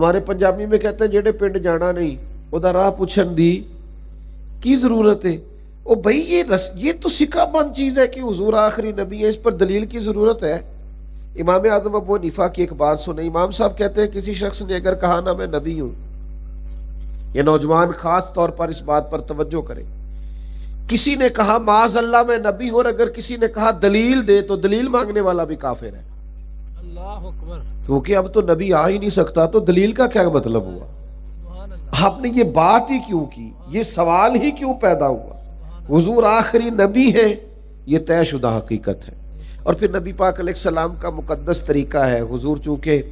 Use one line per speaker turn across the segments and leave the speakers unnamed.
ہمارے پنجابی میں کہتے ہیں جیڑے پنڈ جانا نہیں ادا راہ پوچھن دی کی ضرورت ہے؟ او بھائی یہ تو سکہ بند چیز ہے کہ حضور آخری نبی ہے، اس پر دلیل کی ضرورت ہے؟ امام اعظم ابو حنیفہ کی ایک بات سنیں، امام صاحب کہتے ہیں کسی شخص نے اگر کہا نا میں نبی ہوں، یہ نوجوان خاص طور پر اس بات پر توجہ کریں، کسی نے کہا معاذ اللہ میں نبی ہوں، اور اگر کسی نے کہا دلیل دے تو دلیل مانگنے والا بھی کافر ہے،
اللہ اکبر،
کیونکہ اب تو نبی آ ہی نہیں سکتا، تو دلیل کا کیا مطلب ہوا؟ آپ نے یہ بات ہی کیوں کی؟ یہ سوال ہی کیوں پیدا ہوا؟ حضور آخری نبی ہے، یہ طے شدہ حقیقت ہے۔ اور پھر نبی پاک علیہ السلام کا مقدس طریقہ ہے، حضور چونکہ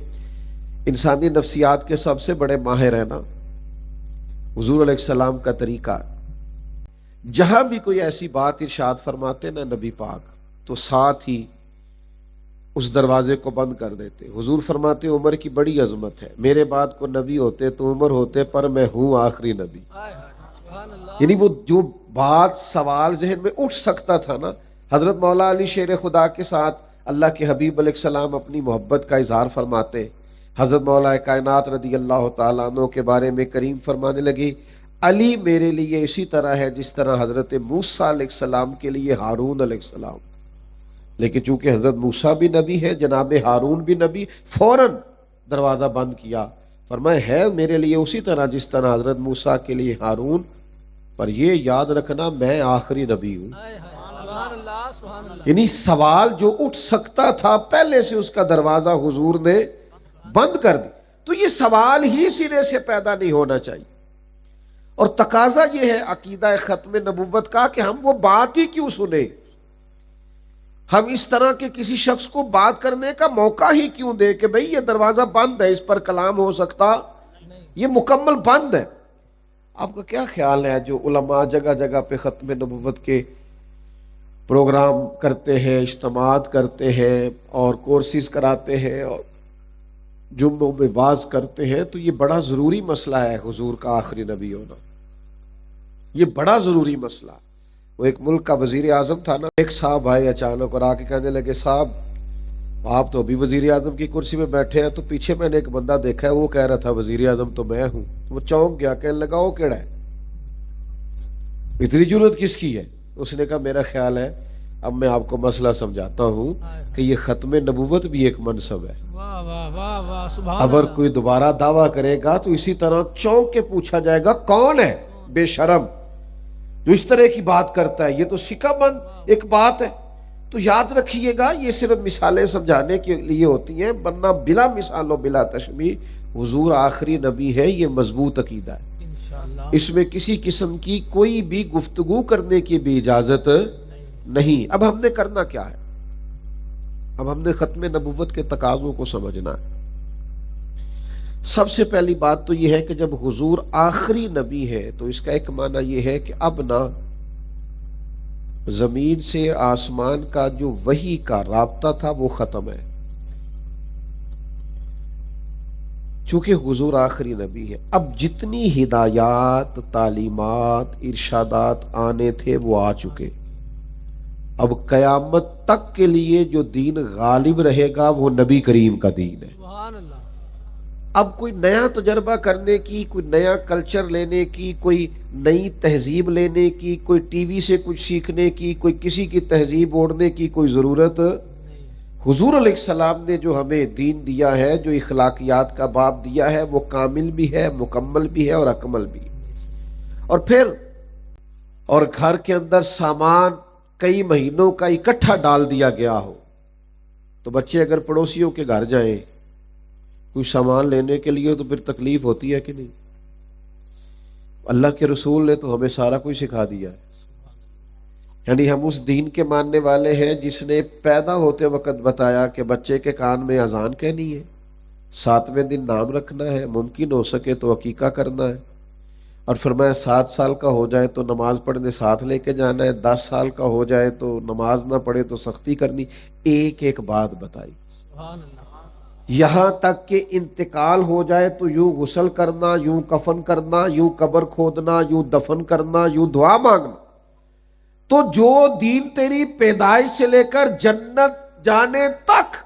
انسانی نفسیات کے سب سے بڑے ماہر ہیں نا، حضور علیہ السلام کا طریقہ جہاں بھی کوئی ایسی بات ارشاد فرماتے نا نبی پاک، تو ساتھ ہی اس دروازے کو بند کر دیتے۔ حضور فرماتے عمر کی بڑی عظمت ہے، میرے بعد کو نبی ہوتے تو عمر ہوتے، پر میں ہوں آخری نبی۔ یعنی وہ جو بات سوال ذہن میں اٹھ سکتا تھا نا، حضرت مولا علی شیر خدا کے ساتھ اللہ کے حبیب علیہ السلام اپنی محبت کا اظہار فرماتے، حضرت مولا کائنات رضی اللہ تعالیٰ عنہ کے بارے میں کریم فرمانے لگے علی میرے لیے اسی طرح ہے جس طرح حضرت موسیٰ علیہ السلام کے لیے ہارون علیہ السلام۔ لیکن چونکہ حضرت موسیٰ بھی نبی ہے، جناب ہارون بھی نبی، فوراً دروازہ بند کیا، فرمایا ہے میرے لیے اسی طرح جس طرح حضرت موسیٰ کے لیے ہارون، پر یہ یاد رکھنا میں آخری نبی ہوں۔ یعنی سوال جو اٹھ سکتا تھا پہلے سے اس کا دروازہ حضور نے بند کر دی، تو یہ سوال ہی سرے سے پیدا نہیں ہونا چاہیے۔ اور تقاضا یہ ہے عقیدہ ختم نبوت کا کہ ہم وہ بات ہی کیوں سنیں، ہم اس طرح کے کسی شخص کو بات کرنے کا موقع ہی کیوں دے کہ بھئی یہ دروازہ بند ہے، اس پر کلام ہو سکتا، یہ مکمل بند ہے۔ آپ کا کیا خیال ہے جو علماء جگہ جگہ پہ ختم نبوت کے پروگرام کرتے ہیں، اجتماعات کرتے ہیں اور کورسز کراتے ہیں اور جمعوں میں واعظ کرتے ہیں، تو یہ بڑا ضروری مسئلہ ہے حضور کا آخری نبی ہونا، یہ بڑا ضروری مسئلہ۔ وہ ایک ملک کا وزیر اعظم تھا نا، ایک صاحب آئے اچانک اور آ کے کہنے لگے صاحب آپ تو ابھی وزیر اعظم کی کرسی میں بیٹھے ہیں، تو پیچھے میں نے ایک بندہ دیکھا ہے وہ کہہ رہا تھا وزیر اعظم تو میں ہوں۔ وہ چونک گیا، کہنے لگا وہ کیڑا ہے، اتنی ضرورت کس کی ہے؟ اس نے کہا میرا خیال ہے اب میں آپ کو مسئلہ سمجھاتا ہوں کہ یہ ختم نبوت بھی ایک منصب ہے، اگر کوئی دوبارہ دعویٰ کرے گا تو اسی طرح چونک کے پوچھا جائے گا کون ہے بے شرم جو اس طرح کی بات کرتا ہے، یہ تو سکہ بند ایک بات ہے۔ تو یاد رکھیے گا یہ صرف مثالیں سمجھانے کے لیے ہوتی ہیں، ورنہ بلا مثال و بلا تشبیہ حضور آخری نبی ہے، یہ مضبوط عقیدہ ہے، اس میں کسی قسم کی کوئی بھی گفتگو کرنے کی بھی اجازت نہیں۔ اب ہم نے کرنا کیا ہے؟ اب ہم نے ختم نبوت کے تقاضوں کو سمجھنا ہے۔ سب سے پہلی بات تو یہ ہے کہ جب حضور آخری نبی ہے تو اس کا ایک معنی یہ ہے کہ اب نہ زمین سے آسمان کا جو وحی کا رابطہ تھا وہ ختم ہے، چونکہ حضور آخری نبی ہے۔ اب جتنی ہدایات، تعلیمات، ارشادات آنے تھے وہ آ چکے، اب قیامت تک کے لیے جو دین غالب رہے گا وہ نبی کریم کا دین ہے۔ اب کوئی نیا تجربہ کرنے کی، کوئی نیا کلچر لینے کی، کوئی نئی تہذیب لینے کی، کوئی ٹی وی سے کچھ سیکھنے کی، کوئی کسی کی تہذیب اوڑھنے کی کوئی ضرورت حضور علیہ السلام نے جو ہمیں دین دیا ہے، جو اخلاقیات کا باب دیا ہے، وہ کامل بھی ہے، مکمل بھی ہے اور اکمل بھی ہے۔ اور پھر اور گھر کے اندر سامان کئی مہینوں کا اکٹھا ڈال دیا گیا ہو، تو بچے اگر پڑوسیوں کے گھر جائیں کوئی سامان لینے کے لیے تو پھر تکلیف ہوتی ہے کہ نہیں؟ اللہ کے رسول نے تو ہمیں سارا کچھ سکھا دیا ہے، یعنی ہم اس دین کے ماننے والے ہیں جس نے پیدا ہوتے وقت بتایا کہ بچے کے کان میں اذان کہنی ہے، 7ویں دن نام رکھنا ہے، ممکن ہو سکے تو عقیقہ کرنا ہے، اور فرمایا 7 سال کا ہو جائے تو نماز پڑھنے ساتھ لے کے جانا ہے، 10 سال کا ہو جائے تو نماز نہ پڑھے تو سختی کرنی، ایک ایک بات بتائی، یہاں تک کہ انتقال ہو جائے تو یوں غسل کرنا، یوں کفن کرنا، یوں قبر کھودنا، یوں دفن کرنا، یوں دعا مانگنا۔ تو جو دین تیری پیدائش سے لے کر جنت جانے تک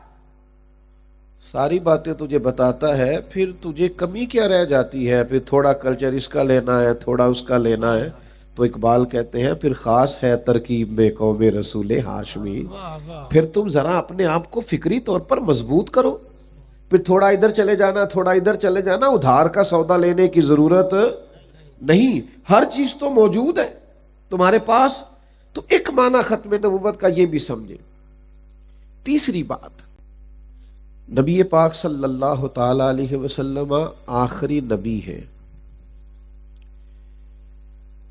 ساری باتیں تجھے بتاتا ہے، پھر تجھے کمی کیا رہ جاتی ہے؟ پھر تھوڑا کلچر اس کا لینا ہے، تھوڑا اس کا لینا ہے. تو اقبال کہتے ہیں پھر خاص ہے ترکیب میں قوم رسول ہاشمی. پھر تم ذرا اپنے آپ کو فکری طور پر مضبوط کرو. پھر تھوڑا ادھر چلے جانا، تھوڑا ادھر چلے جانا، ادھار کا سودا لینے کی ضرورت نہیں. ہر چیز تو موجود ہے تمہارے پاس. تو ایک معنی ختم نبوت کا یہ بھی سمجھے. تیسری بات، نبی پاک صلی اللہ تعالی علیہ وسلم آخری نبی ہے.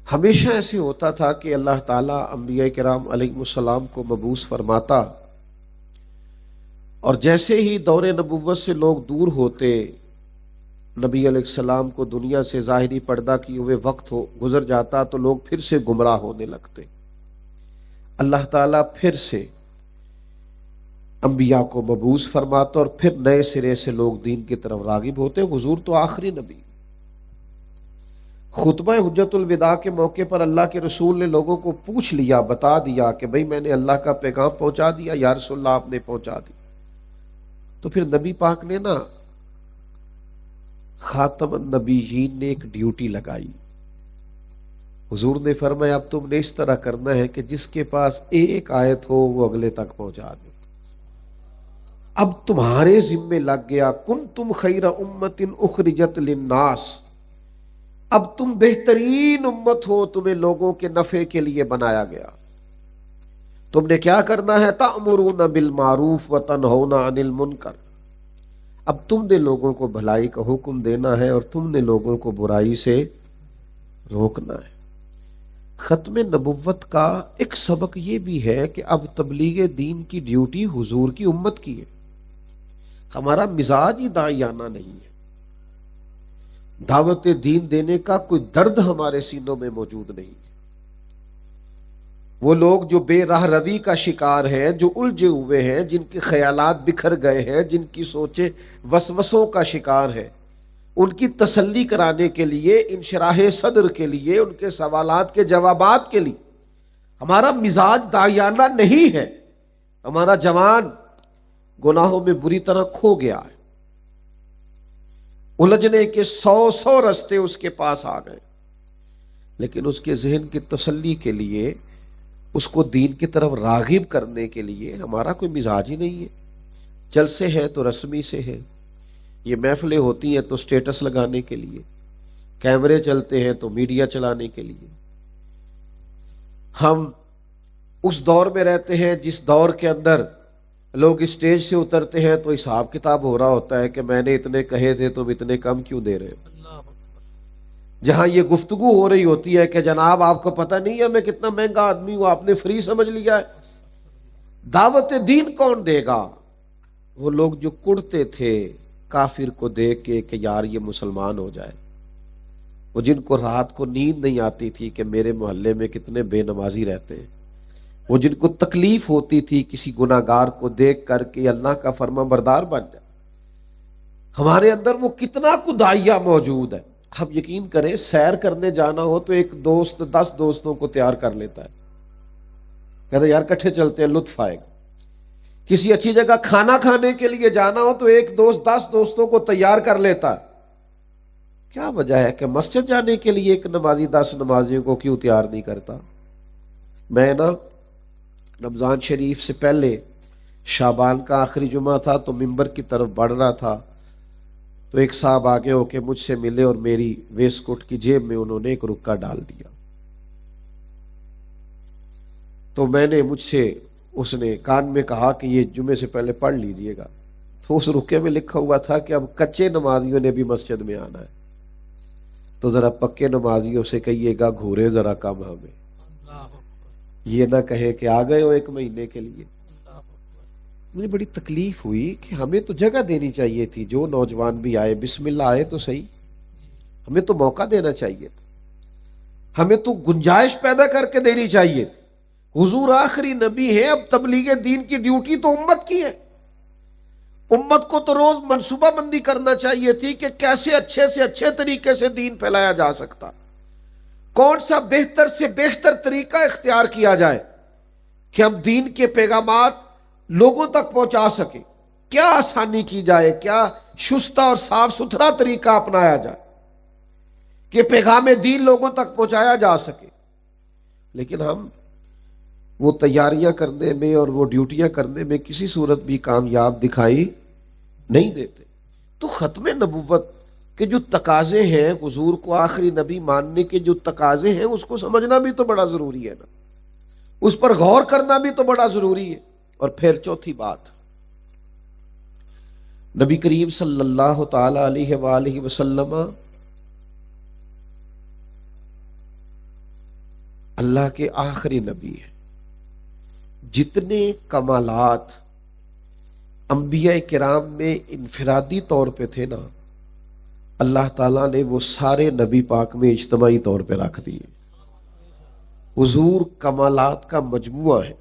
ہمیشہ ایسے ہوتا تھا کہ اللہ تعالیٰ انبیاء کرام علیہ السلام کو مبعوث فرماتا، اور جیسے ہی دور نبوت سے لوگ دور ہوتے، نبی علیہ السلام کو دنیا سے ظاہری پردہ کیے ہوئے وقت گزر جاتا تو لوگ پھر سے گمراہ ہونے لگتے. اللہ تعالیٰ پھر سے انبیاء کو مبعوث فرماتا اور پھر نئے سرے سے لوگ دین کی طرف راغب ہوتے. حضور تو آخری نبی. خطبہ حجت الوداع کے موقع پر اللہ کے رسول نے لوگوں کو پوچھ لیا، بتا دیا کہ بھئی میں نے اللہ کا پیغام پہنچا دیا. یا رسول اللہ آپ نے پہنچا دی. تو پھر نبی پاک نے نا خاتم النبیین نے ایک ڈیوٹی لگائی. حضور نے فرمایا اب تم نے اس طرح کرنا ہے کہ جس کے پاس ایک آیت ہو وہ اگلے تک پہنچا دے. اب تمہارے ذمے لگ گیا کنتم خیر امت اخرجت للناس. اب تم بہترین امت ہو، تمہیں لوگوں کے نفع کے لیے بنایا گیا. تم نے کیا کرنا ہے؟ تأمرون بالمعروف وتنہون عن المنکر. اب تم نے لوگوں کو بھلائی کا حکم دینا ہے اور تم نے لوگوں کو برائی سے روکنا ہے. ختم نبوت کا ایک سبق یہ بھی ہے کہ اب تبلیغ دین کی ڈیوٹی حضور کی امت کی ہے. ہمارا مزاج ہی داعیانہ نہیں ہے. دعوت دین دینے کا کوئی درد ہمارے سینوں میں موجود نہیں ہے. وہ لوگ جو بے راہ روی کا شکار ہیں، جو الجھے ہوئے ہیں، جن کے خیالات بکھر گئے ہیں، جن کی سوچیں وسوسوں کا شکار ہیں، ان کی تسلی کرانے کے لیے، انشراح صدر کے لیے، ان کے سوالات کے جوابات کے لیے ہمارا مزاج داعیانہ نہیں ہے. ہمارا جوان گناہوں میں بری طرح کھو گیا ہے. الجھنے کے 100 رستے اس کے پاس آ گئے، لیکن اس کے ذہن کی تسلی کے لیے، اس کو دین کی طرف راغب کرنے کے لیے ہمارا کوئی مزاج ہی نہیں ہے. جلسے ہیں تو رسمی سے ہے، یہ محفلیں ہوتی ہیں تو سٹیٹس لگانے کے لیے، کیمرے چلتے ہیں تو میڈیا چلانے کے لیے. ہم اس دور میں رہتے ہیں جس دور کے اندر لوگ اسٹیج سے اترتے ہیں تو حساب کتاب ہو رہا ہوتا ہے کہ میں نے اتنے کہے تھے تم اتنے کم کیوں دے رہے ہو. جہاں یہ گفتگو ہو رہی ہوتی ہے کہ جناب آپ کو پتہ نہیں ہے میں کتنا مہنگا آدمی ہوں، آپ نے فری سمجھ لیا ہے. دعوت دین کون دے گا؟ وہ لوگ جو کڑتے تھے کافر کو دیکھ کے کہ یار یہ مسلمان ہو جائے. وہ جن کو رات کو نیند نہیں آتی تھی کہ میرے محلے میں کتنے بے نمازی رہتے ہیں. وہ جن کو تکلیف ہوتی تھی کسی گناہگار کو دیکھ کر کے اللہ کا فرما بردار بن جائے. ہمارے اندر وہ کتنا داعیہ موجود ہے. ہم یقین کریں سیر کرنے جانا ہو تو ایک دوست 10 دوستوں کو تیار کر لیتا ہے، کہتا ہے یار کٹھے چلتے ہیں لطف آئے گا. کسی اچھی جگہ کھانا کھانے کے لیے جانا ہو تو ایک دوست 10 دوستوں کو تیار کر لیتا ہے. کیا وجہ ہے کہ مسجد جانے کے لیے ایک نمازی 10 نمازیوں کو کیوں تیار نہیں کرتا؟ میں نا رمضان شریف سے پہلے شعبان کا آخری جمعہ تھا تو ممبر کی طرف بڑھ رہا تھا تو ایک صاحب آگے ہو کے مجھ سے ملے اور میری ویسٹ کوٹ کی جیب میں انہوں نے ایک رکا ڈال دیا. تو میں نے مجھ سے اس نے کان میں کہا کہ یہ جمعے سے پہلے پڑھ لیجیے گا. تو اس رکے میں لکھا ہوا تھا کہ اب کچے نمازیوں نے بھی مسجد میں آنا ہے تو ذرا پکے نمازیوں سے کہیے گا گھورے ذرا کم ہمیں. یہ نہ کہے کہ آ گئے ہو 1 مہینے کے لیے. مجھے بڑی تکلیف ہوئی کہ ہمیں تو جگہ دینی چاہیے تھی. جو نوجوان بھی آئے بسم اللہ آئے تو صحیح، ہمیں تو موقع دینا چاہیے تھا، ہمیں تو گنجائش پیدا کر کے دینی چاہیے تھی. حضور آخری نبی ہے، اب تبلیغ دین کی ڈیوٹی تو امت کی ہے. امت کو تو روز منصوبہ بندی کرنا چاہیے تھی کہ کیسے اچھے سے اچھے طریقے سے دین پھیلایا جا سکتا، کون سا بہتر سے بہتر طریقہ اختیار کیا جائے کہ ہم دین کے پیغامات لوگوں تک پہنچا سکیں. کیا آسانی کی جائے, کیا شستہ اور صاف ستھرا طریقہ اپنایا جائے کہ پیغام دین لوگوں تک پہنچایا جا سکے. لیکن ہم وہ تیاریاں کرنے میں اور وہ ڈیوٹیاں کرنے میں کسی صورت بھی کامیاب دکھائی نہیں دیتے. تو ختم نبوت کے جو تقاضے ہیں, حضور کو آخری نبی ماننے کے جو تقاضے ہیں, اس کو سمجھنا بھی تو بڑا ضروری ہے نا, اس پر غور کرنا بھی تو بڑا ضروری ہے. اور پھر چوتھی بات, نبی کریم صلی اللہ تعالی علیہ وآلہ وسلم اللہ کے آخری نبی ہیں. جتنے کمالات انبیاء کرام میں انفرادی طور پہ تھے نا, اللہ تعالیٰ نے وہ سارے نبی پاک میں اجتماعی طور پہ رکھ دیے. حضور کمالات کا مجموعہ ہے.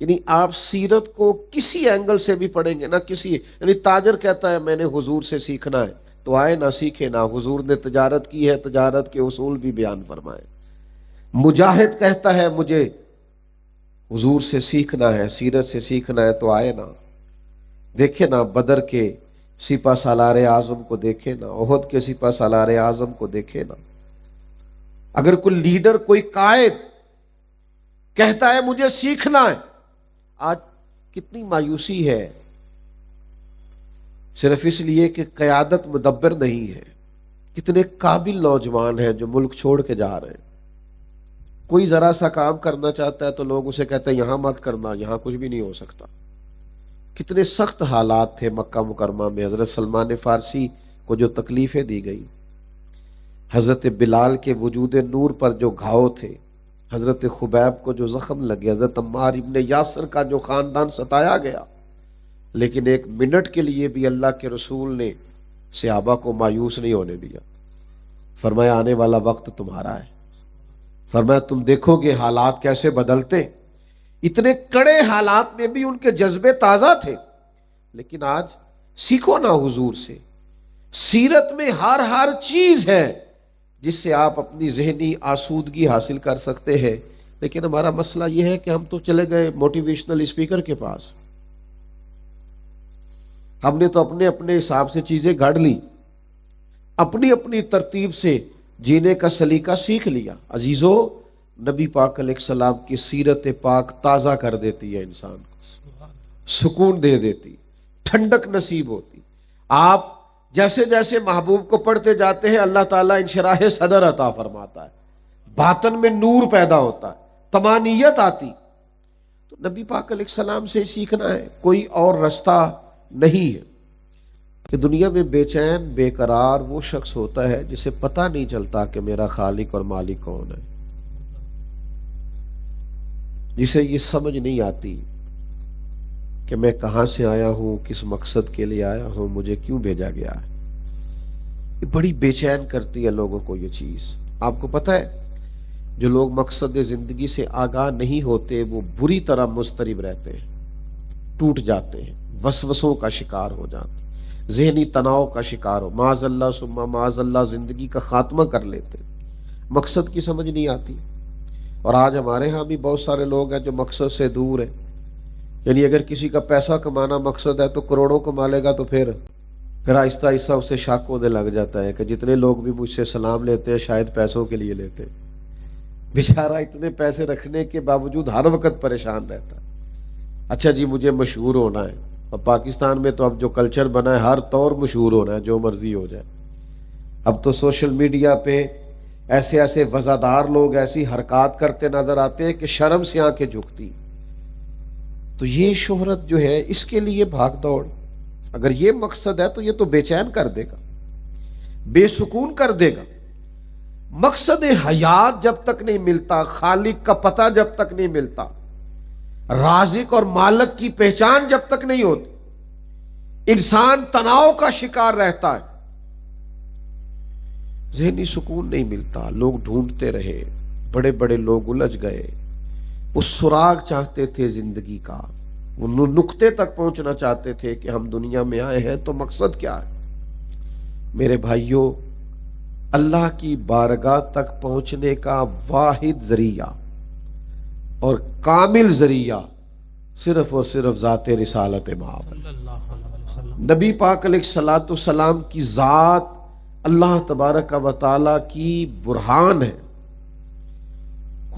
یعنی آپ سیرت کو کسی اینگل سے بھی پڑھیں گے نا, کسی, یعنی تاجر کہتا ہے میں نے حضور سے سیکھنا ہے, تو آئے نہ سیکھے نا. حضور نے تجارت کی ہے, تجارت کے اصول بھی بیان فرمائے. مجاہد کہتا ہے مجھے حضور سے سیکھنا ہے, سیرت سے سیکھنا ہے, تو آئے نا. دیکھے نا بدر کے سپہ سالار اعظم کو, دیکھے نا احد کے سپہ سالار اعظم کو, دیکھے نا. اگر کوئی لیڈر, کوئی قائد کہتا ہے مجھے سیکھنا ہے, آج کتنی مایوسی ہے صرف اس لیے کہ قیادت مدبر نہیں ہے. کتنے قابل نوجوان ہیں جو ملک چھوڑ کے جا رہے ہیں. کوئی ذرا سا کام کرنا چاہتا ہے تو لوگ اسے کہتے ہیں یہاں مت کرنا, یہاں کچھ بھی نہیں ہو سکتا. کتنے سخت حالات تھے مکہ مکرمہ میں. حضرت سلمان فارسی کو جو تکلیفیں دی گئی, حضرت بلال کے وجود نور پر جو گھاؤ تھے, حضرت خبیب کو جو زخم لگے, حضرت عمار ابن یاسر کا جو خاندان ستایا گیا. لیکن ایک منٹ کے لیے بھی اللہ کے رسول نے صحابہ کو مایوس نہیں ہونے دیا. فرمایا آنے والا وقت تمہارا ہے. فرمایا تم دیکھو گے حالات کیسے بدلتے. اتنے کڑے حالات میں بھی ان کے جذبے تازہ تھے. لیکن آج سیکھو نا حضور سے. سیرت میں ہر چیز ہے جس سے آپ اپنی ذہنی آسودگی حاصل کر سکتے ہیں. لیکن ہمارا مسئلہ یہ ہے کہ ہم تو چلے گئے موٹیویشنل اسپیکر کے پاس. ہم نے تو اپنے اپنے حساب سے چیزیں گھڑ لی, اپنی اپنی ترتیب سے جینے کا سلیقہ سیکھ لیا. عزیزو, نبی پاک علیہ السلام کی سیرت پاک تازہ کر دیتی ہے انسان کو, سکون دے دیتی, ٹھنڈک نصیب ہوتی. آپ جیسے جیسے محبوب کو پڑھتے جاتے ہیں اللہ تعالیٰ انشراح صدر عطا فرماتا ہے, باطن میں نور پیدا ہوتا ہے, طمانینت آتی. تو نبی پاک علیہ السلام سے سیکھنا ہے, کوئی اور رستہ نہیں ہے. کہ دنیا میں بے چین بے قرار وہ شخص ہوتا ہے جسے پتہ نہیں چلتا کہ میرا خالق اور مالک کون ہے, جسے یہ سمجھ نہیں آتی کہ میں کہاں سے آیا ہوں, کس مقصد کے لیے آیا ہوں, مجھے کیوں بھیجا گیا ہے. یہ بڑی بے چین کرتی ہے لوگوں کو یہ چیز. آپ کو پتہ ہے جو لوگ مقصد زندگی سے آگاہ نہیں ہوتے وہ بری طرح مضطرب رہتے ہیں, ٹوٹ جاتے ہیں, وسوسوں کا شکار ہو جاتے ہیں, ذہنی تناؤ کا شکار ہو, معاذ اللہ ثم معاذ اللہ زندگی کا خاتمہ کر لیتے. مقصد کی سمجھ نہیں آتی. اور آج ہمارے ہاں بھی بہت سارے لوگ ہیں جو مقصد سے دور ہیں. یعنی اگر کسی کا پیسہ کمانا مقصد ہے تو کروڑوں کما لے گا, تو پھر آہستہ آہستہ اسے شک ہونے لگ جاتا ہے کہ جتنے لوگ بھی مجھ سے سلام لیتے ہیں شاید پیسوں کے لیے لیتے ہیں. بیچارہ اتنے پیسے رکھنے کے باوجود ہر وقت پریشان رہتا ہے. اچھا جی مجھے مشہور ہونا ہے. اب پاکستان میں تو اب جو کلچر بنا ہے ہر طور مشہور ہونا ہے, جو مرضی ہو جائے. اب تو سوشل میڈیا پہ ایسے ایسے وزادار لوگ ایسی حرکات کرتے نظر آتے ہیں کہ شرم سے آنکھیں جھکتی. تو یہ شہرت جو ہے اس کے لیے بھاگ دوڑ, اگر یہ مقصد ہے تو یہ تو بے چین کر دے گا, بے سکون کر دے گا. مقصد حیات جب تک نہیں ملتا, خالق کا پتہ جب تک نہیں ملتا, رازق اور مالک کی پہچان جب تک نہیں ہوتی, انسان تناؤ کا شکار رہتا ہے, ذہنی سکون نہیں ملتا. لوگ ڈھونڈتے رہے, بڑے بڑے لوگ الجھ گئے, وہ سراغ چاہتے تھے زندگی کا, وہ نقطے تک پہنچنا چاہتے تھے کہ ہم دنیا میں آئے ہیں تو مقصد کیا ہے. میرے بھائیوں, اللہ کی بارگاہ تک پہنچنے کا واحد ذریعہ اور کامل ذریعہ صرف اور صرف ذات رسالت مآب۔
صلی اللہ علیہ وسلم۔
نبی پاک علیہ الصلاۃ والسلام کی ذات اللہ تبارک و تعالی کی برہان ہے۔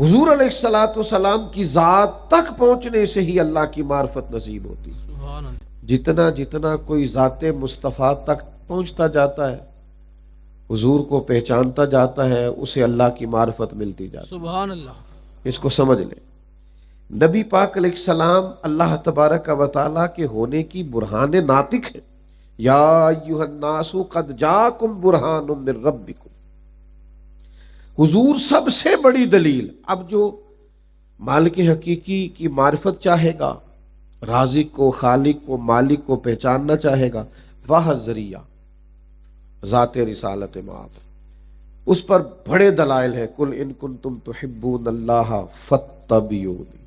حضور علیہ الصلاۃ والسلام کی ذات تک پہنچنے سے ہی اللہ کی معرفت نصیب ہوتی۔
سبحان اللہ۔
جتنا جتنا کوئی ذات مصطفیٰ تک پہنچتا جاتا ہے، حضور کو پہچانتا جاتا ہے، اسے اللہ کی معرفت ملتی جاتی ہے۔
سبحان اللہ۔
اس کو سمجھ لیں، نبی پاک علیہ السلام اللہ تبارک و تعالیٰ کے ہونے کی برہان ناطق ہے۔ یا ایھا الناس قد جاءکم برہان من ربکم، حضور سب سے بڑی دلیل۔ اب جو مالک حقیقی کی معرفت چاہے گا، رازق کو، خالق کو، مالک کو پہچاننا چاہے گا، وہ ذریعہ ذات رسالت مآب، اس پر بڑے دلائل ہیں۔ قل ان کنتم تحبون اللہ فاتبعونی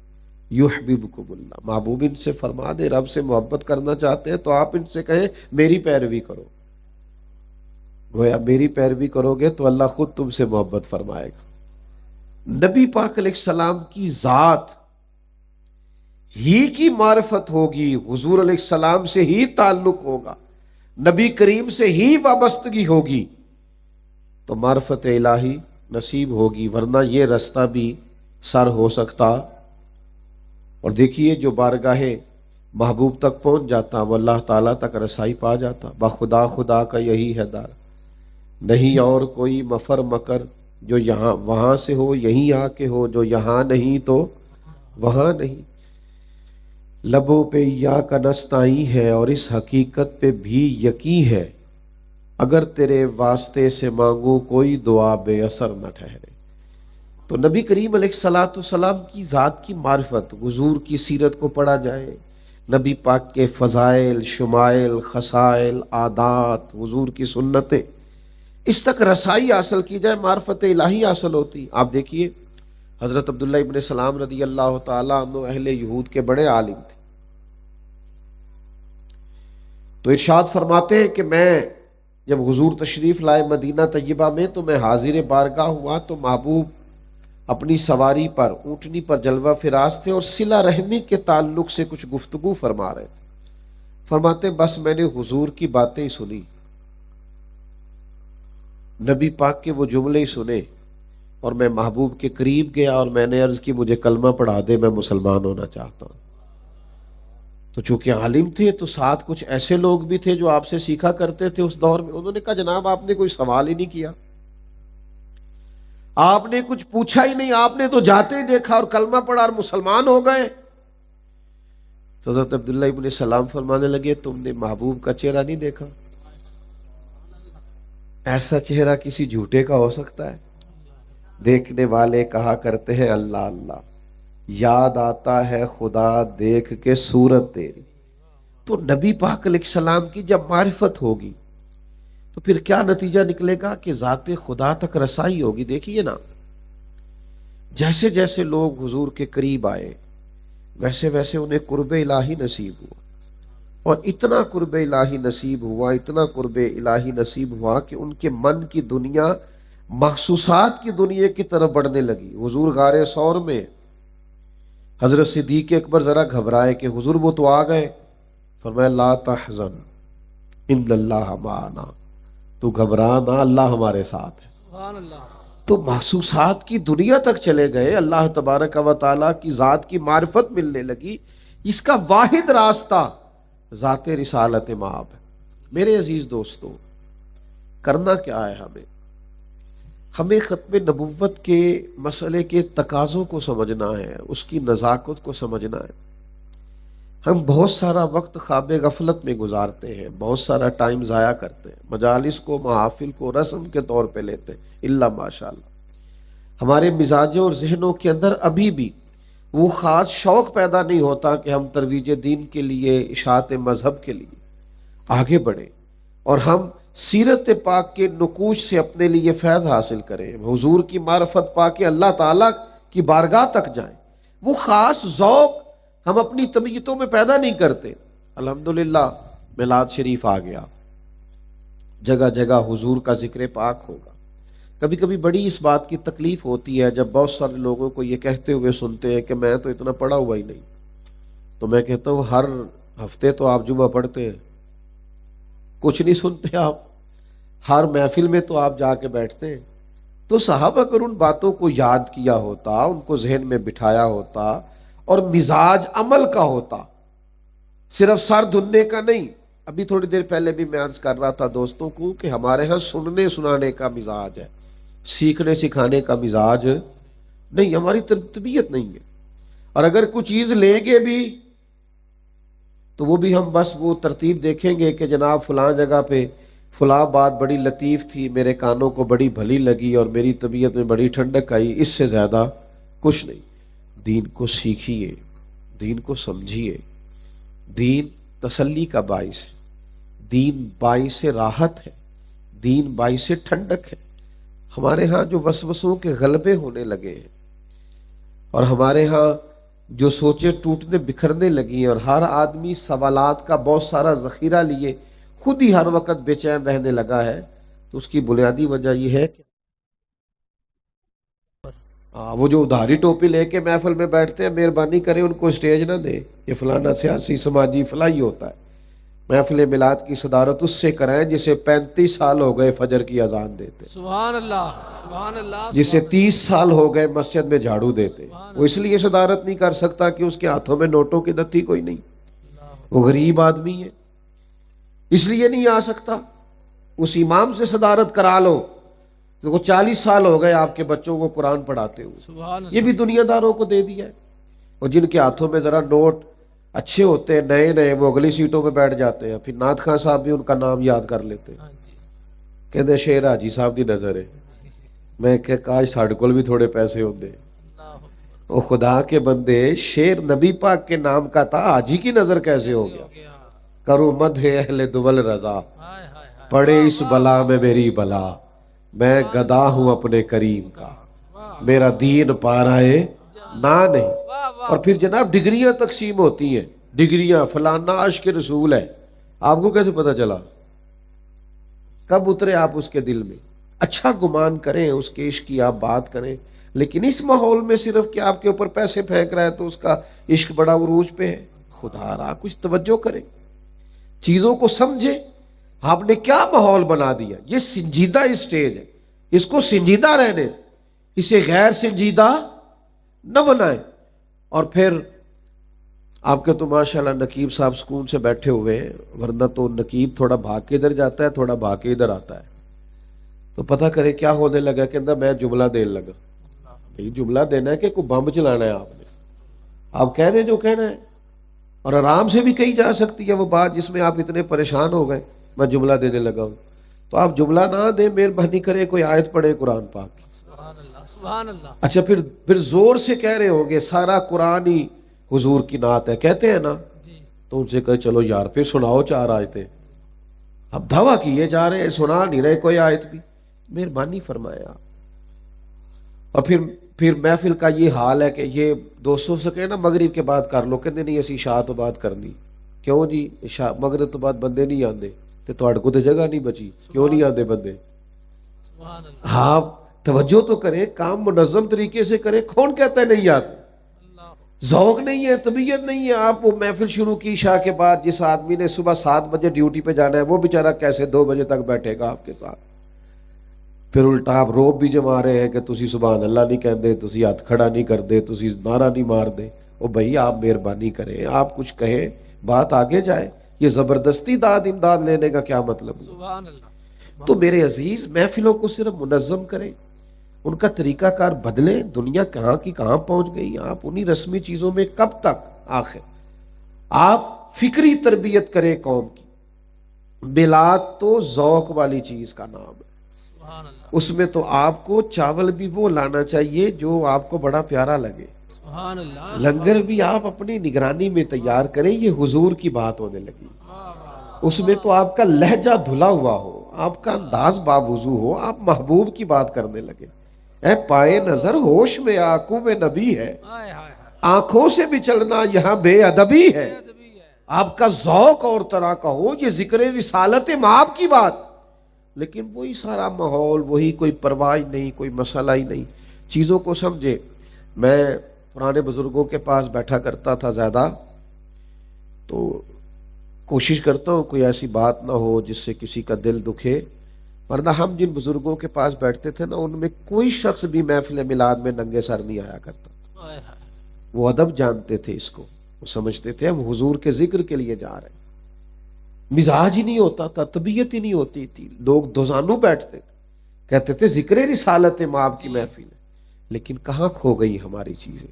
یحببکم اللہ۔ محبوب ان سے فرما دے رب سے محبت کرنا چاہتے ہیں تو آپ ان سے کہیں میری پیروی کرو۔ گویا میری پیروی کرو گے تو اللہ خود تم سے محبت فرمائے گا۔ نبی پاک علیہ السلام کی ذات ہی کی معرفت ہوگی، حضور علیہ السلام سے ہی تعلق ہوگا، نبی کریم سے ہی وابستگی ہوگی تو معرفت الہی نصیب ہوگی، ورنہ یہ رستہ بھی سر ہو سکتا۔ اور دیکھیے جو بارگاہ محبوب تک پہنچ جاتا وہ اللہ تعالیٰ تک رسائی پا جاتا۔ بخدا خدا کا یہی ہے دار، نہیں اور کوئی مفر مکر، جو یہاں وہاں سے ہو یہیں آ کے ہو، جو یہاں نہیں تو وہاں نہیں۔ لبوں پہ یا کا نستعین ہے اور اس حقیقت پہ بھی یقین ہے، اگر تیرے واسطے سے مانگو کوئی دعا بے اثر نہ ٹھہرے۔ تو نبی کریم علیہ الصلاۃ والسلام کی ذات کی معرفت، حضور کی سیرت کو پڑھا جائے، نبی پاک کے فضائل، شمائل، خصائل، عادات، حضور کی سنتیں، اس تک رسائی حاصل کی جائے، معرفت الہی حاصل ہوتی۔ آپ دیکھیے حضرت عبداللہ ابن سلام رضی اللہ تعالیٰ عنہ اہل یہود کے بڑے عالم تھے، تو ارشاد فرماتے ہیں کہ میں جب حضور تشریف لائے مدینہ طیبہ میں تو میں حاضر بارگاہ ہوا تو محبوب اپنی سواری پر، اونٹنی پر جلوہ فراز تھے اور صلہ رحمی کے تعلق سے کچھ گفتگو فرما رہے تھے۔ فرماتے بس میں نے حضور کی باتیں سنی، نبی پاک کے وہ جملے ہی سنے اور میں محبوب کے قریب گیا اور میں نے عرض کی مجھے کلمہ پڑھا دے، میں مسلمان ہونا چاہتا ہوں۔ تو چونکہ عالم تھے تو ساتھ کچھ ایسے لوگ بھی تھے جو آپ سے سیکھا کرتے تھے اس دور میں، انہوں نے کہا جناب آپ نے کوئی سوال ہی نہیں کیا، آپ نے کچھ پوچھا ہی نہیں، آپ نے تو جاتے ہی دیکھا اور کلمہ پڑھا اور مسلمان ہو گئے۔ تو حضرت عبداللہ ابن سلام فرمانے لگے تم نے محبوب کا چہرہ نہیں دیکھا؟ ایسا چہرہ کسی جھوٹے کا ہو سکتا ہے؟ دیکھنے والے کہا کرتے ہیں اللہ اللہ، یاد آتا ہے خدا دیکھ کے صورت تیری۔ تو نبی پاک علیہ السلام کی جب معرفت ہوگی تو پھر کیا نتیجہ نکلے گا کہ ذات خدا تک رسائی ہوگی۔ دیکھیے نا، جیسے جیسے لوگ حضور کے قریب آئے ویسے ویسے انہیں قرب الہی نصیب ہوا، اور اتنا قرب الہی نصیب ہوا، اتنا قرب الہی نصیب ہوا کہ ان کے من کی دنیا محسوسات کی دنیا کی طرف بڑھنے لگی۔ حضور غار ثور میں، حضرت صدیق اکبر ذرا گھبرائے کہ حضور وہ تو آ گئے، فرمایا لا تحزن ان اللہ معنا، تو گھبرا نہ، اللہ ہمارے ساتھ ہے۔
سبحان اللہ۔
تو محسوسات کی دنیا تک چلے گئے، اللہ تبارک و تعالیٰ کی ذات کی معرفت ملنے لگی۔ اس کا واحد راستہ ذات رسالت مآب ہے۔ میرے عزیز دوستو، کرنا کیا ہے ہمیں ختم نبوت کے مسئلے کے تقاضوں کو سمجھنا ہے، اس کی نزاکت کو سمجھنا ہے۔ ہم بہت سارا وقت خواب غفلت میں گزارتے ہیں، بہت سارا ٹائم ضائع کرتے ہیں، مجالس کو، محافل کو رسم کے طور پہ لیتے ہیں، الا ماشاءاللہ ہمارے مزاجوں اور ذہنوں کے اندر ابھی بھی وہ خاص شوق پیدا نہیں ہوتا کہ ہم ترویج دین کے لیے، اشاعت مذہب کے لیے آگے بڑھیں اور ہم سیرت پاک کے نقوش سے اپنے لیے فیض حاصل کریں، حضور کی معرفت پا کے اللہ تعالیٰ کی بارگاہ تک جائیں۔ وہ خاص ذوق ہم اپنی طبیعتوں میں پیدا نہیں کرتے۔ الحمدللہ میلاد شریف آ گیا، جگہ جگہ حضور کا ذکر پاک ہوگا۔ کبھی کبھی بڑی اس بات کی تکلیف ہوتی ہے جب بہت سارے لوگوں کو یہ کہتے ہوئے سنتے ہیں کہ میں تو اتنا پڑھا ہوا ہی نہیں، تو میں کہتا ہوں ہر ہفتے تو آپ جمعہ پڑھتے ہیں، کچھ نہیں سنتے آپ، ہر محفل میں تو آپ جا کے بیٹھتے ہیں. تو صحابہ اگر ان باتوں کو یاد کیا ہوتا، ان کو ذہن میں بٹھایا ہوتا اور مزاج عمل کا ہوتا، صرف سر دھننے کا نہیں. ابھی تھوڑی دیر پہلے بھی میں عرض کر رہا تھا دوستوں کو کہ ہمارے ہاں سننے سنانے کا مزاج ہے، سیکھنے سکھانے کا مزاج نہیں، ہماری طبیعت نہیں ہے. اور اگر کوئی چیز لیں گے بھی تو وہ بھی ہم بس وہ ترتیب دیکھیں گے کہ جناب فلاں جگہ پہ فلاں بات بڑی لطیف تھی، میرے کانوں کو بڑی بھلی لگی اور میری طبیعت میں بڑی ٹھنڈک آئی، اس سے زیادہ کچھ نہیں. دین کو سیکھیے، دین کو سمجھیے. دین تسلی کا باعث ہے، دین باعث راحت ہے، دین باعث ٹھنڈک ہے. ہمارے ہاں جو وسوسوں کے غلبے ہونے لگے ہیں اور ہمارے ہاں جو سوچیں ٹوٹنے بکھرنے لگی ہیں اور ہر آدمی سوالات کا بہت سارا ذخیرہ لیے خود ہی ہر وقت بے چین رہنے لگا ہے، تو اس کی بنیادی وجہ یہ ہے کہ وہ جو ادھاری ٹوپی لے کے محفل میں بیٹھتے ہیں، مہربانی کریں ان کو اسٹیج نہ دیں. یہ فلانا سیاسی سماجی فلاحی ہوتا ہے. محفل میلاد کی صدارت اس سے کرائیں جسے 35 سال ہو گئے فجر کی اذان دیتے،
سبحان اللہ، سبحان اللہ،
جسے 30 سال ہو گئے مسجد میں جھاڑو دیتے. وہ اس لیے صدارت نہیں کر سکتا کہ اس کے ہاتھوں میں نوٹوں کی دتی کوئی نہیں، وہ غریب آدمی ہے، اس لیے نہیں آ سکتا. اس امام سے صدارت کرا لو تو 40 سال ہو گئے آپ کے بچوں کو قرآن پڑھاتے ہوئے.
سبحان اللہ.
یہ بھی دنیا داروں کو دے دیا ہے. اور جن کے ہاتھوں میں ذرا نوٹ اچھے ہوتے ہیں نئے نئے، وہ اگلی سیٹوں پہ بیٹھ جاتے ہیں. پھر نعت خان صاحب بھی ان کا نام یاد کر لیتے ہیں،
ہاں جی.
کہتے شیر حاجی صاحب دی نظر ہے. میں کہ کاش ساڑھے کول بھی تھوڑے پیسے ہوتے. او خدا کے بندے، شیر نبی پاک کے نام کا تھا، حاجی کی نظر کیسے ہو گیا؟ کرو مدح اہل دول رضا، پڑے اس بلا میں میری بلا، میں گدا ہوں اپنے کریم کا، میرا دین پارائے نہ نہیں. اور پھر جناب ڈگریاں تقسیم ہوتی ہیں، ڈگریاں فلانا عشق رسول ہے. آپ کو کیسے پتا چلا؟ کب اترے آپ اس کے دل میں؟ اچھا گمان کریں، اس کے عشق کی آپ بات کریں، لیکن اس ماحول میں صرف کہ آپ کے اوپر پیسے پھینک رہا ہے تو اس کا عشق بڑا عروج پہ ہے. خدا را کچھ توجہ کریں، چیزوں کو سمجھیں. آپ نے کیا ماحول بنا دیا؟ یہ سنجیدہ اسٹیج ہے، اس کو سنجیدہ رہنے، اسے غیر سنجیدہ نہ بنائیں. اور پھر آپ کے تو ماشاءاللہ نقیب صاحب سکون سے بیٹھے ہوئے ہیں، ورنہ تو نقیب تھوڑا بھاگ کے ادھر جاتا ہے، تھوڑا بھاگ کے ادھر آتا ہے. تو پتہ کرے کیا ہونے لگا کہ اندر میں جملہ دین لگا. بھئی جملہ دینا ہے کہ کوئی بم چلانا ہے آپ نے؟ آپ کہہ دیں جو کہنا ہے، اور آرام سے بھی کہی جا سکتی ہے وہ بات جس میں آپ اتنے پریشان ہو گئے. میں جملہ دینے لگا ہوں، تو آپ جملہ نہ دیں، مہربانی کرے کوئی آیت پڑھے قرآن پاک.
سبحان اللہ، سبحان اللہ.
اچھا پھر زور سے کہہ رہے ہوں گے سارا قرآن ہی حضور کی نعت ہے، کہتے ہیں نا؟
جی.
تو ان سے کہے چلو یار پھر سناؤ 4 آیتیں. اب دعویٰ کیے جا رہے ہیں، سنا نہیں رہے کوئی آیت بھی. مہربانی فرمایا. اور پھر محفل کا یہ حال ہے کہ یہ دوستوں سے کہے نا مغرب کے بعد کر لو، کہتے نہیں اسی عشاء تو بعد کرنی. کیوں جی؟ مغرب تو بعد بندے نہیں آندے تے تواڈے کو تے جگہ نہیں بچی، کیوں نہیں آندے بندے؟
سبحان اللہ.
ہاں توجہ تو کریں، کام منظم طریقے سے کریں. کون کہتا ہے نہیں آتے؟ ذوق نہیں ہے، طبیعت نہیں ہے. آپ وہ محفل شروع کی عشاء کے بعد، جس آدمی نے صبح 7 بجے ڈیوٹی پہ جانا ہے وہ بیچارہ کیسے 2 بجے تک بیٹھے گا آپ کے ساتھ؟ پھر الٹا آپ روب بھی جما رہے ہیں کہ تسی سبحان اللہ نہیں کہندے، تسی ہاتھ کھڑا نہیں کردے، تسی نعرہ نہیں مار دے. او بھائی آپ مہربانی کریں، آپ کچھ کہیں بات آگے جائے. یہ زبردستی داد امداد لینے کا کیا مطلب ہے؟
سبحان اللہ.
تو میرے عزیز محفلوں کو صرف منظم کریں، ان کا طریقہ کار بدلیں. دنیا کہاں کی کہاں پہنچ گئی، آپ انہی رسمی چیزوں میں کب تک؟ آخر آپ فکری تربیت کریں قوم کی. میلاد تو ذوق والی چیز کا نام ہے،
سبحان اللہ.
اس میں تو آپ کو چاول بھی وہ لانا چاہیے جو آپ کو بڑا پیارا لگے.
سبحان اللہ.
لنگر بھی آپ اپنی نگرانی میں تیار کریں. یہ حضور کی بات ہونے لگی، اس میں تو آپ کا لہجہ دھلا ہوا ہو، آپ کا انداز باوضو ہو، آپ محبوب کی بات کرنے لگے. اے پائے نظر ہوش میں آنکھوں میں نبی ہے،
ہائے ہائے ہائے.
آنکھوں سے بھی چلنا یہاں بے ادبی ہے. آپ کا ذوق اور طرح کا ہو، یہ ذکر رسالت مآب کی بات، لیکن وہی سارا ماحول، وہی کوئی پرواہ نہیں، کوئی مسئلہ ہی نہیں. چیزوں کو سمجھے. میں پرانے بزرگوں کے پاس بیٹھا کرتا تھا زیادہ، تو کوشش کرتا ہوں کوئی ایسی بات نہ ہو جس سے کسی کا دل دکھے، ورنہ ہم جن بزرگوں کے پاس بیٹھتے تھے نا، ان میں کوئی شخص بھی محفل میلاد میں ننگے سر نہیں آیا کرتا.
ہائے ہائے.
وہ ادب جانتے تھے اس کو، وہ سمجھتے تھے ہم حضور کے ذکر کے لیے جا رہے ہیں. مزاج ہی نہیں ہوتا تھا، طبیعت ہی نہیں ہوتی تھی، لوگ دوزانوں بیٹھتے تھے، کہتے تھے ذکر رسالت مآب کی محفل ہے. لیکن کہاں کھو گئی ہماری چیزیں،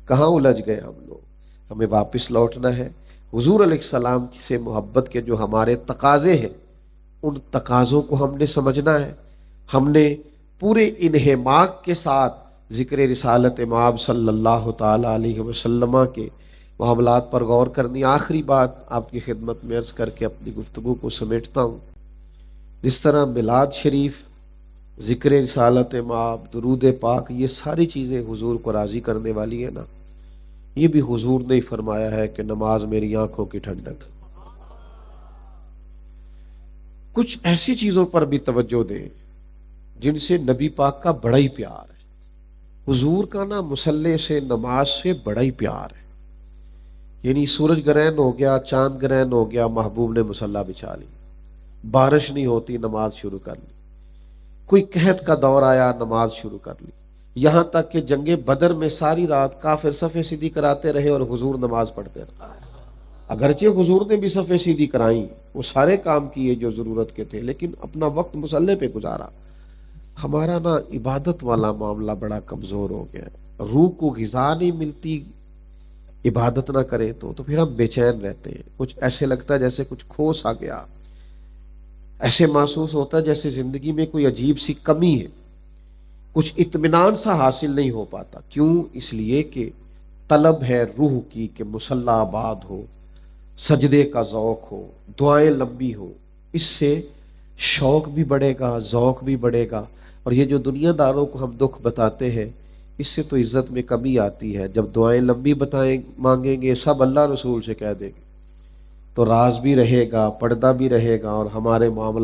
کہاں الجھ گئے ہم لوگ. ہمیں واپس لوٹنا ہے. حضور علیہ السلام سے محبت کے جو ہمارے تقاضے ہیں، ان تقاضوں کو ہم نے سمجھنا ہے. ہم نے پورے انہماک کے ساتھ ذکر رسالت مآب صلی اللہ تعالی علیہ وسلم کے معاملات پر غور کرنی. آخری بات آپ کی خدمت میں عرض کر کے اپنی گفتگو کو سمیٹتا ہوں. جس طرح میلاد شریف، ذکر رسالت مآب، درود پاک، یہ ساری چیزیں حضور کو راضی کرنے والی ہیں نا، یہ بھی حضور نے ہی فرمایا ہے کہ نماز میری آنکھوں کی ٹھنڈک. کچھ ایسی چیزوں پر بھی توجہ دیں جن سے نبی پاک کا بڑا ہی پیار ہے. حضور کا نا مصلی سے، نماز سے بڑا ہی پیار ہے. یعنی سورج گرہن ہو گیا، چاند گرہن ہو گیا، محبوب نے مصلی بچھا لی. بارش نہیں ہوتی، نماز شروع کر لی. کوئی قحط کا دور آیا، نماز شروع کر لی. یہاں تک کہ جنگ بدر میں ساری رات کافر صفے سیدھی کراتے رہے اور حضور نماز پڑھتے رہے. اگرچہ حضور نے بھی صفے سیدھی کرائیں، وہ سارے کام کیے جو ضرورت کے تھے، لیکن اپنا وقت مصلی پہ گزارا. ہمارا نا عبادت والا معاملہ بڑا کمزور ہو گیا ہے. روح کو غذا نہیں ملتی، عبادت نہ کریں تو پھر ہم بے چین رہتے ہیں. کچھ ایسے لگتا ہے جیسے کچھ کھوس آ گیا، ایسے محسوس ہوتا ہے جیسے زندگی میں کوئی عجیب سی کمی ہے. کچھ اطمینان سا حاصل نہیں ہو پاتا. کیوں؟ اس لیے کہ طلب ہے روح کی کہ مصلی آباد ہو، سجدے کا ذوق ہو، دعائیں لمبی ہو. اس سے شوق بھی بڑھے گا، ذوق بھی بڑھے گا. اور یہ جو دنیا داروں کو ہم دکھ بتاتے ہیں، اس سے تو عزت میں کمی آتی ہے. جب دعائیں لمبی مانگیں گے، سب اللہ رسول سے کہہ دیں گے، تو راز بھی رہے گا، پردہ بھی رہے گا، اور ہمارے معاملات